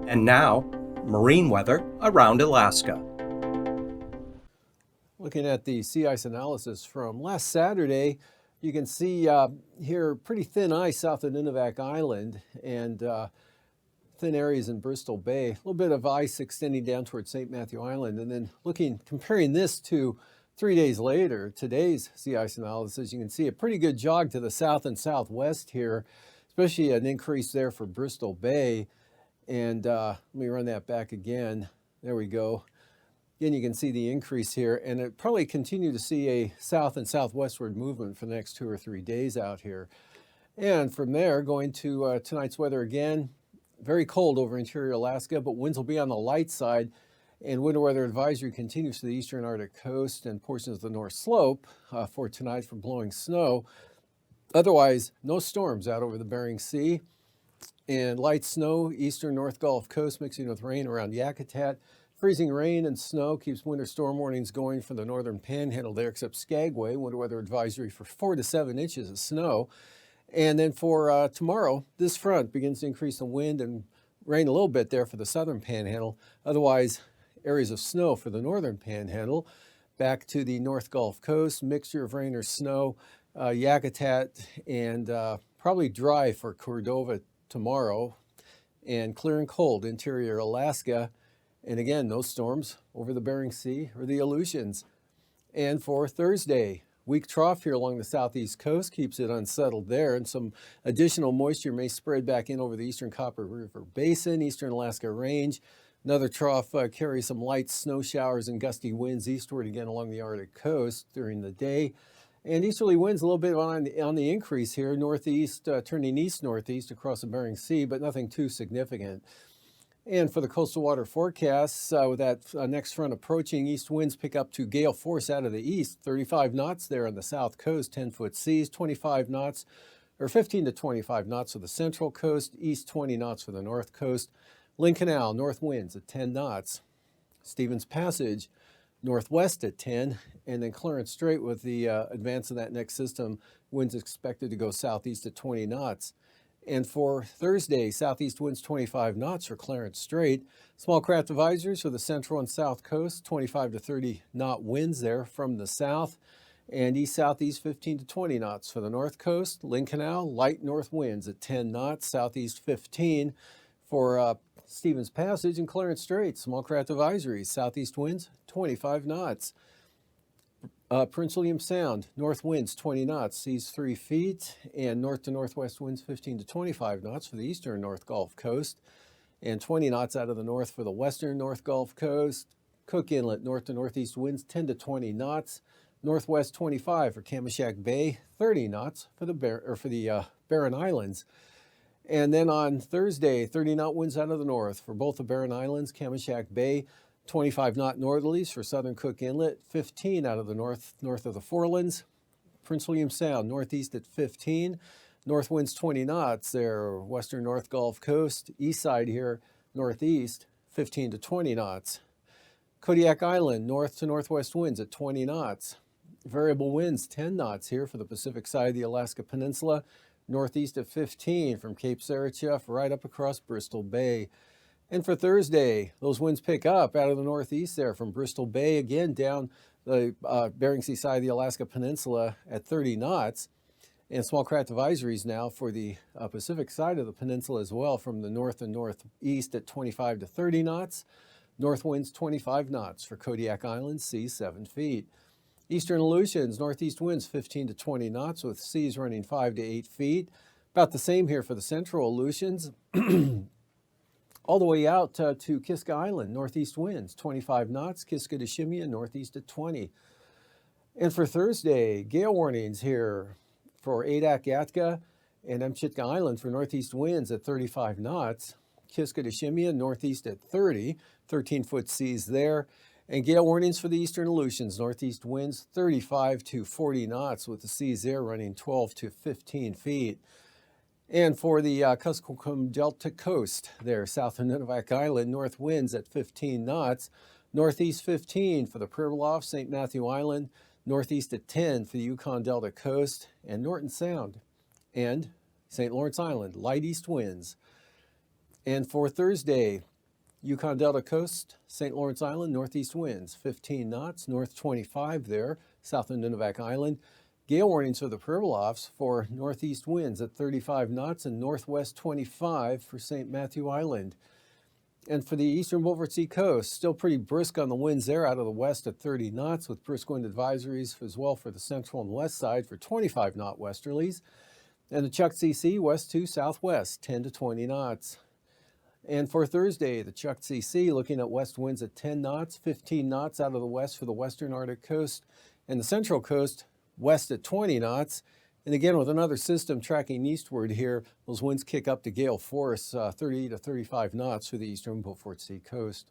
And now, marine weather around Alaska. Looking at the sea ice analysis from last Saturday, you can see here pretty thin ice south of Nunivak Island and thin areas in Bristol Bay. A little bit of ice extending down towards St. Matthew Island. And then comparing this to 3 days later, today's sea ice analysis, you can see a pretty good jog to the south and southwest here, especially an increase there for Bristol Bay. And let me run that back again. There we go. Again, you can see the increase here, and it probably continue to see a south and southwestward movement for the next 2 or 3 days out here. And from there, going to tonight's weather again, very cold over interior Alaska, but winds will be on the light side, and winter weather advisory continues to the eastern Arctic coast and portions of the North Slope for tonight for blowing snow. Otherwise, no storms out over the Bering Sea, and light snow eastern North Gulf Coast mixing with rain around Yakutat. Freezing rain and snow keeps winter storm warnings going for the northern panhandle there, except Skagway, winter weather advisory for 4 to 7 inches of snow. And then for tomorrow, this front begins to increase the wind and rain a little bit there for the southern panhandle. Otherwise, areas of snow for the northern panhandle. Back to the North Gulf Coast, mixture of rain or snow, Yakutat, and probably dry for Cordova tomorrow, and clear and cold interior Alaska. And again, no storms over the Bering Sea or the Aleutians. And for Thursday, weak trough here along the southeast coast keeps it unsettled there, and some additional moisture may spread back in over the eastern Copper River Basin, eastern Alaska Range. Another trough carries some light snow showers and gusty winds eastward again along the Arctic coast during the day. And easterly winds a little bit on the increase here, northeast turning east-northeast across the Bering Sea, but nothing too significant. And for the coastal water forecasts, with that next front approaching, east winds pick up to gale force out of the east, 35 knots there on the south coast, 10-foot seas, 25 knots, or 15 to 25 knots for the central coast, east 20 knots for the north coast. Lynn Canal, north winds at 10 knots. Stevens Passage, northwest at 10, and then Clarence Strait with the advance of that next system, winds expected to go southeast at 20 knots. And for Thursday, southeast winds 25 knots for Clarence Strait. Small craft advisories for the central and south coast, 25 to 30 knot winds there from the south. And east-southeast 15 to 20 knots for the north coast. Lynn Canal, light north winds at 10 knots, southeast 15 for Stevens Passage and Clarence Strait. Small craft advisories, southeast winds 25 knots. Prince William Sound, north winds 20 knots, seas 3 feet, and north to northwest winds 15 to 25 knots for the eastern North Gulf Coast, and 20 knots out of the north for the western North Gulf Coast. Cook Inlet, north to northeast winds 10 to 20 knots, northwest 25 for Kamishak Bay, 30 knots for the Barren Islands. And then on Thursday, 30 knot winds out of the north for both the Barren Islands, Kamishak Bay, 25 knot northerlies for southern Cook Inlet, 15 out of the north of the Forelands. Prince William Sound, northeast at 15. North winds 20 knots there, western North Gulf Coast. East side here, northeast, 15 to 20 knots. Kodiak Island, north to northwest winds at 20 knots. Variable winds 10 knots here for the Pacific side of the Alaska Peninsula. Northeast at 15 from Cape Sarachev right up across Bristol Bay. And for Thursday, those winds pick up out of the northeast there from Bristol Bay, again down the Bering Sea side of the Alaska Peninsula at 30 knots. And small craft advisories now for the Pacific side of the peninsula as well from the north and northeast at 25 to 30 knots. North winds 25 knots for Kodiak Island, seas 7 feet. Eastern Aleutians, northeast winds 15 to 20 knots with seas running 5 to 8 feet. About the same here for the central Aleutians. All the way out to Kiska Island, northeast winds, 25 knots, Kiska to Shimia, northeast at 20. And for Thursday, gale warnings here for Adak, Yatka, and Amchitka Island for northeast winds at 35 knots, Kiska to Shimia, northeast at 30, 13-foot seas there. And gale warnings for the eastern Aleutians, northeast winds 35 to 40 knots with the seas there running 12 to 15 feet. And for the Kuskokwim Delta coast there, south of Nunivak Island, north winds at 15 knots, northeast 15 for the Pribilof, St. Matthew Island, northeast at 10 for the Yukon Delta coast, and Norton Sound, and St. Lawrence Island, light east winds. And for Thursday, Yukon Delta coast, St. Lawrence Island, northeast winds, 15 knots, north 25 there, south of Nunivak Island. Gale warnings for the Pribilofs for northeast winds at 35 knots and northwest 25 for St. Matthew Island. And for the eastern Beaufort Sea coast, still pretty brisk on the winds there out of the west at 30 knots with brisk wind advisories as well for the central and west side for 25 knot westerlies. And the Chukchi Sea west to southwest, 10 to 20 knots. And for Thursday, the Chukchi Sea looking at west winds at 10 knots, 15 knots out of the west for the western Arctic coast, and the central coast west at 20 knots. And again, with another system tracking eastward here, those winds kick up to gale force, 30 to 35 knots for the eastern Beaufort Sea coast.